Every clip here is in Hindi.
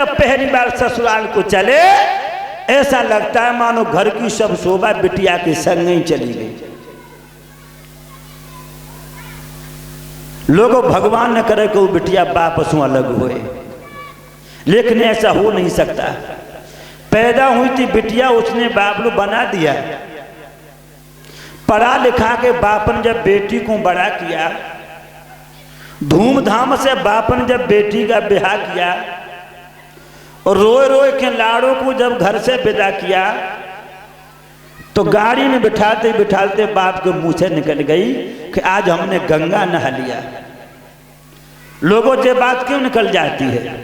पहली बार ससुराल को चले ऐसा लगता है मानो घर की सब शोभा बिटिया के संग ही चली गई। लोगों भगवान न करे कि वो बिटिया वापस अलग हुए, लेकिन ऐसा हो नहीं सकता। पैदा हुई थी बिटिया, उसने बाबलू बना दिया। पढ़ा लिखा के बापन जब बेटी को बड़ा किया, धूमधाम से बापन जब बेटी का ब्याह किया और रोए रोए के लाड़ों को जब घर से विदा किया तो गाड़ी में बिठाते बिठाते बाप के मुंह से निकल गई कि आज हमने गंगा नहा लिया। लोगों से बात क्यों निकल जाती है?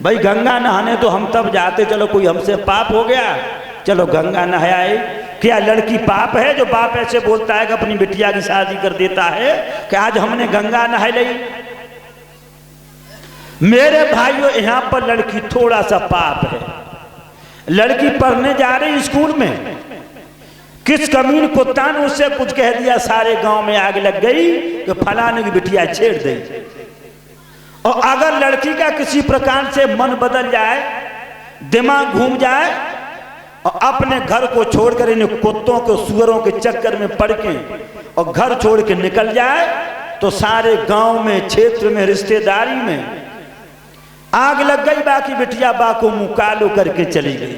भाई गंगा नहाने तो हम तब जाते, चलो कोई हमसे पाप हो गया, चलो गंगा नहाए। क्या लड़की पाप है जो बाप ऐसे बोलता है कि अपनी बिटिया की शादी कर देता है कि आज हमने गंगा नहा ली? मेरे भाइयों, यहां पर लड़की थोड़ा सा पाप है। लड़की पढ़ने जा रही स्कूल में, किस कमीन कुत्ता ने उससे कुछ कह दिया, सारे गांव में आग लग गई कि फलाने की बिटिया छेड़ दी। और अगर लड़की का किसी प्रकार से मन बदल जाए, दिमाग घूम जाए और अपने घर को छोड़कर इन कुत्तों के सुअरों के चक्कर में पड़ के और घर छोड़ के निकल जाए तो सारे गांव में, क्षेत्र में, रिश्तेदारी में आग लग गई। बाकी बिटिया बा को मुंह कालो करके चली गई।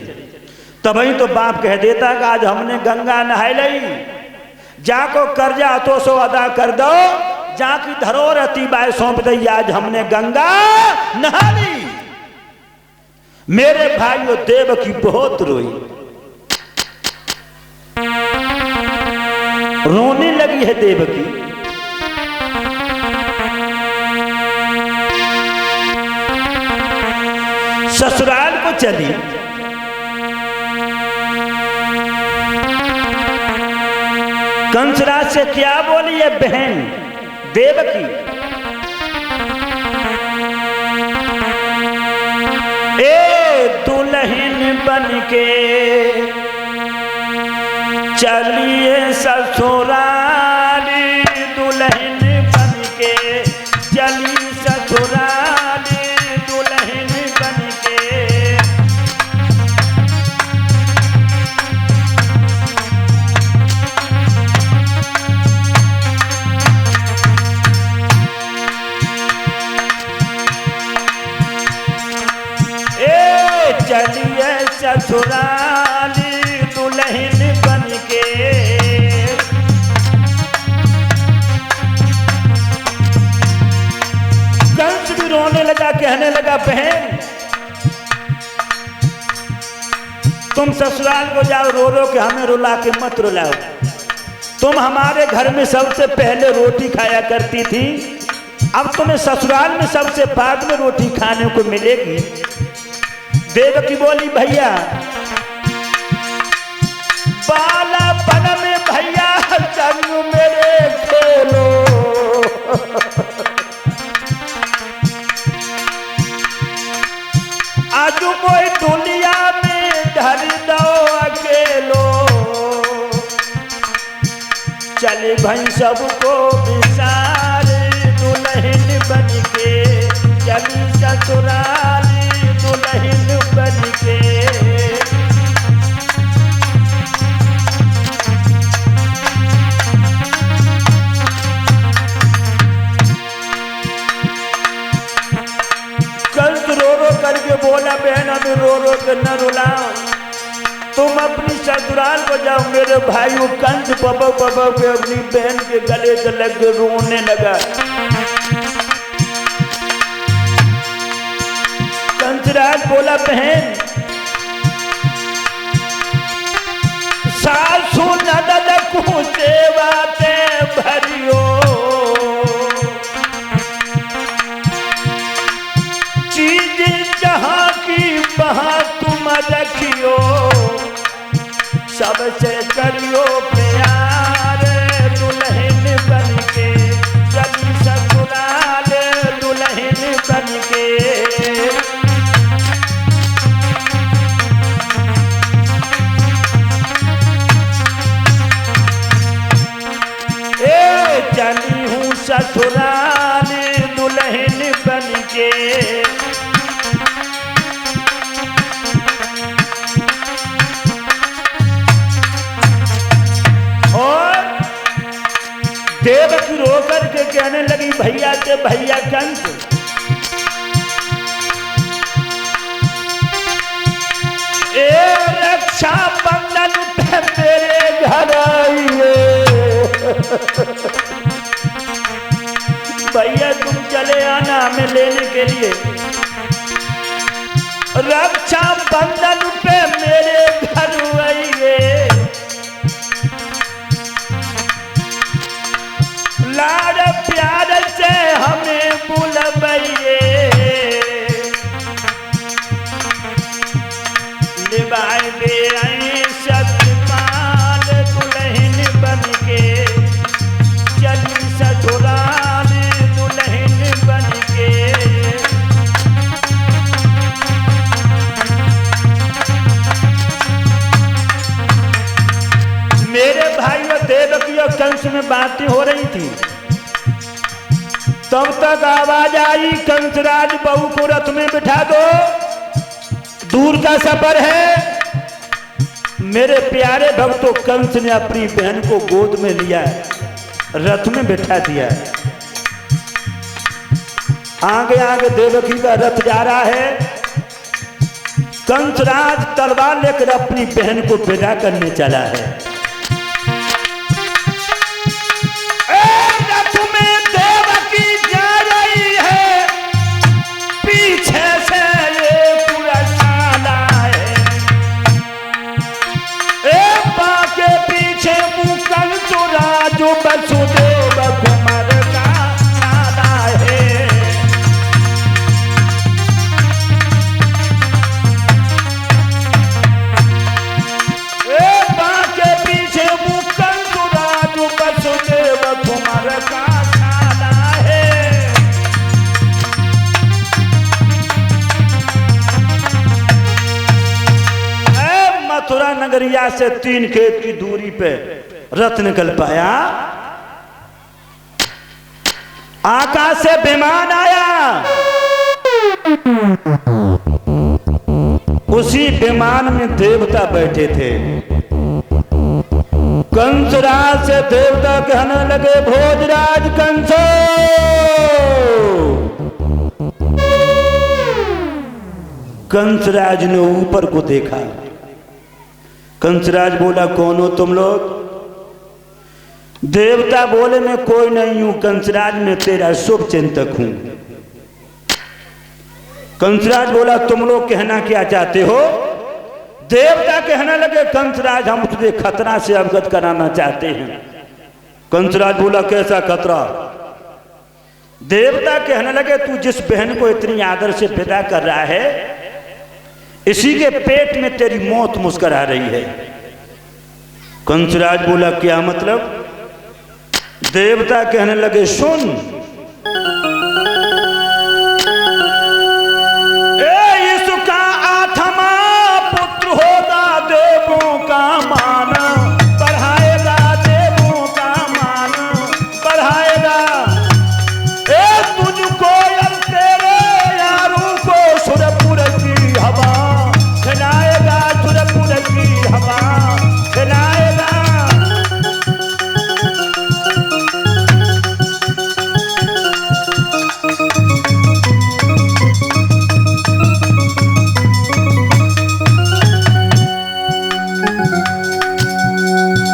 तभी तो बाप कह देता कि आज हमने गंगा नहा ली, जाको कर्जा तो सो अदा कर दो, जाकी धरोहर अति बाय सौंप दी, आज हमने गंगा नहा ली। मेरे भाइयों, देवकी बहुत रोई, रोने लगी है देवकी। ससुराल को चली, कंसराज से क्या बोली है बहन देवकी? ए दुल्हन बनके चलिए ससुराली, दुल्हन बनके चली ससुराली, दुल्हन बनके। चलिए ससुराली, दुल्हन बनके। कंस भी रोने लगा, कहने लगा बहन तुम ससुराल को जाओ, रो रो के हमें रुला के मत रुलाओ। तुम हमारे घर में सबसे पहले रोटी खाया करती थी, अब तुम्हें ससुराल में सबसे बाद में रोटी खाने को मिलेगी। देवकी बोली भैया, बालापन में भैया संग मेरे खेलो, आज कोई दुनिया में धर दो अकेलो। चले भाई सबको विसारे, दुल्हन बनके चली ससुराली, दुल्हन बनके। कंस रो रो करके बोला बहन अभी रो रो के न रुलाओ, तुम अपनी ससुराल को जाओ। मेरे भाई कंस पबो पबो के अपनी बहन के गले से लग के रोने लगा। कंसराज बोला बहन सासू ननद को सेवा ते भरियो, चीज जहां की वहां तुम रखियो, सबसे करियो प्यार, दुल्हन बनके चली ससुराल, दुल्हन बनके। चली हूँ ससुराल, दुल्हन बनके। कहने लगी भैया से, भैया कंस ए रक्षा बंधन पे मेरे घर आइए। भैया तुम चले आना हमें लेने के लिए, रक्षा बंधन पे मेरे घर आइए। लाड प्यार से हमें बुलवाइए, निभाए दे सतपाल दुल्हन बनके, चली ससुराल दुल्हन बनके। मेरे भाइयों देवकी और कंस में बातें हो रही थी, तब तक आवाज आई कंसराज बहू को रथ में बिठा दो, दूर का सफर है। मेरे प्यारे भक्तों, कंस ने अपनी बहन को गोद में लिया, रथ में बिठा दिया। आगे आगे देवकी का रथ जा रहा है। कंसराज तलवार लेकर अपनी बहन को विदा करने चला है। रथ में देवकी जा रही है, पीछे से ये पूरा साला है। के पीछे कंसराज वसुदेव कुमार का साला है। के पीछे कंसराज वसुदेव कुमार का साला है। मथुरा नगरिया से 3 खेत की दूरी पे रथ निकल पाया। आकाश से विमान आया, उसी विमान में देवता बैठे थे। कंसराज से देवता कहने लगे भोजराज कंसो। कंसराज ने ऊपर को देखा। कंसराज बोला कौन हो तुम लोग? देवता बोले मैं कोई नहीं हूं कंसराज, मैं तेरा शुभ चिंतक हूं। कंसराज बोला तुम लोग कहना क्या चाहते हो? देवता कहने लगे कंसराज हम तुझे खतरा से अवगत कराना चाहते हैं। कंसराज बोला कैसा खतरा? देवता कहने लगे तू जिस बहन को इतनी आदर से विदा कर रहा है, इसी के पेट में तेरी मौत मुस्कुरा रही है। कंसराज बोला क्या मतलब? देवता कहने लगे सुन, इसका 8वां पुत्र होगा, देवों का मान बढ़ाएगा, देवों का मान बढ़ाएगा। तुझको और तेरे यारों को सुरपुर की हवा खिलाएगा, सुरपुर की हवा खिलाएगा।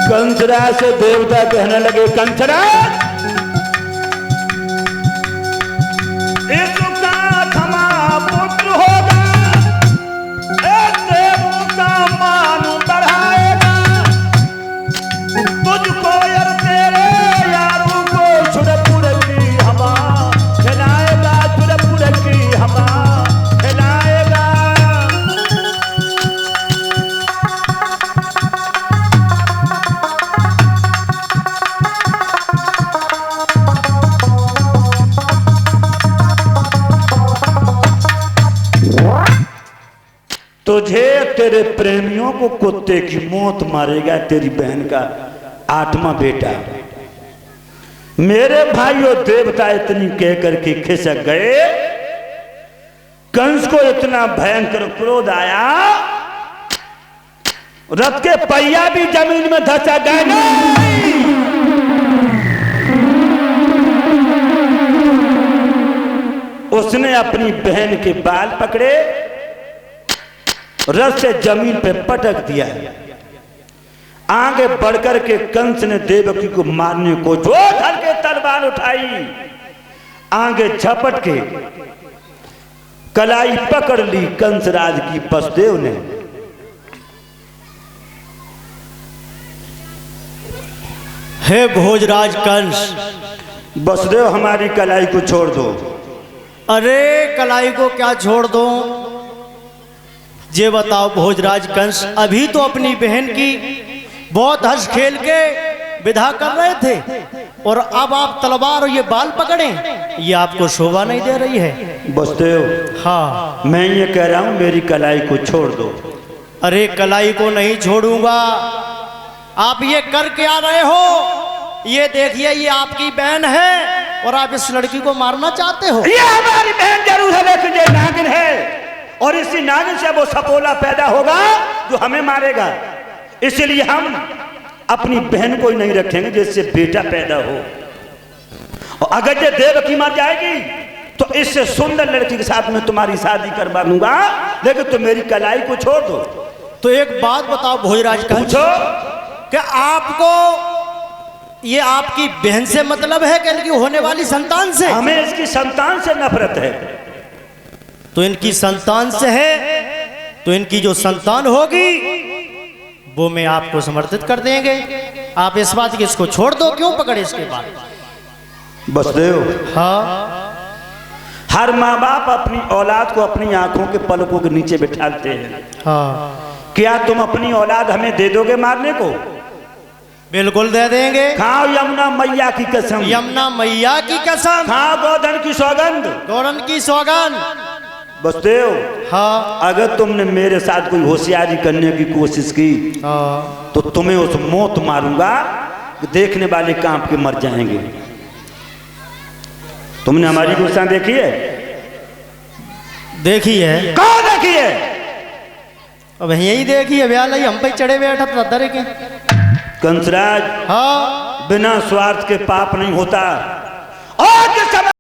कंसराज से देवता कहने लगे कंसराज इसका 8वां पुत्र होगा, देवों का मान बढ़ाएगा। तुझको और तेरे यारों को सुरपुर की हवा खिलाएगा, सुरपुर की हवा खिलाएगा। तुझे तेरे प्रेमियों को कुत्ते की मौत मारेगा तेरी बहन का 8वां बेटा। मेरे भाइयों देवता इतनी कह करके खिसक गए। कंस को इतना भयंकर क्रोध आया, रथ के पहिया भी जमीन में धंसा गए। उसने अपनी बहन के बाल पकड़े, रस से जमीन पे पटक दिया। आगे बढ़कर के कंस ने देवकी को मारने को जो धर के तलवार उठाई, आगे झपट के कलाई पकड़ ली कंसराज की वसुदेव ने। हे भोजराज कंस, वसुदेव हमारी कलाई को छोड़ दो। अरे कलाई को क्या छोड़ दो, ये बताओ भोजराज कंस, अभी तो अपनी बहन की बहुत हंस खेल के विदा कर रहे थे और अब आप तलवार और ये बाल पकड़े, ये आपको शोभा नहीं दे रही है। वसुदेव, हाँ मैं ये कह रहा हूं मेरी कलाई को छोड़ दो। अरे कलाई को नहीं छोड़ूंगा। आप ये कर क्या रहे हो? ये देखिए, ये आपकी बहन है और आप इस लड़की को मारना चाहते हो। ये हमारी बहन जरूर है, लेकिन ये नागिन है और इसी नागिन से वो सपोला पैदा होगा जो हमें मारेगा। इसलिए हम अपनी बहन को ही नहीं रखेंगे जिससे बेटा पैदा हो। और अगर ये देवकी मर जाएगी तो इससे सुंदर लड़की के साथ मैं तुम्हारी शादी करवा दूंगा, लेकिन तुम मेरी कलाई को छोड़ दो। तो एक बात बताओ भोजराज कंस, पूछो कि आपको ये आपकी बहन से मतलब है कि इनकी होने वाली संतान से? हमें इसकी संतान से नफरत है। तो इनकी संतान से है, तो इनकी जो संतान होगी वो मैं आपको समर्पित कर देंगे। आप इस बात की इसको छोड़ दो, क्यों पकड़े इसके बाद? वसुदेव, हाँ, हर माँ बाप अपनी औलाद को अपनी आंखों के पलकों के नीचे बिठाते हैं। हाँ, क्या तुम अपनी औलाद हमें दे दोगे मारने को? बिल्कुल दे देंगे। खाओ यमुना मैया की कसम, यमुना मैया की कसम, खाओ गोधन की सौगंध, गौरन की सौगंध। वसुदेव, हाँ, अगर तुमने मेरे साथ कोई होशियारी करने की कोशिश की हाँ, तो तुम्हें उस मौत मारूंगा, देखने वाले कांप के मर जाएंगे। तुमने हमारी गुस्सा देखी है? देखी है। कौन देखी है? अब यही देखी है, ब्याह हम पे चढ़े बैठा था दरे के। कंसराज, हाँ, बिना स्वार्थ के पाप नहीं होता। और जिस समय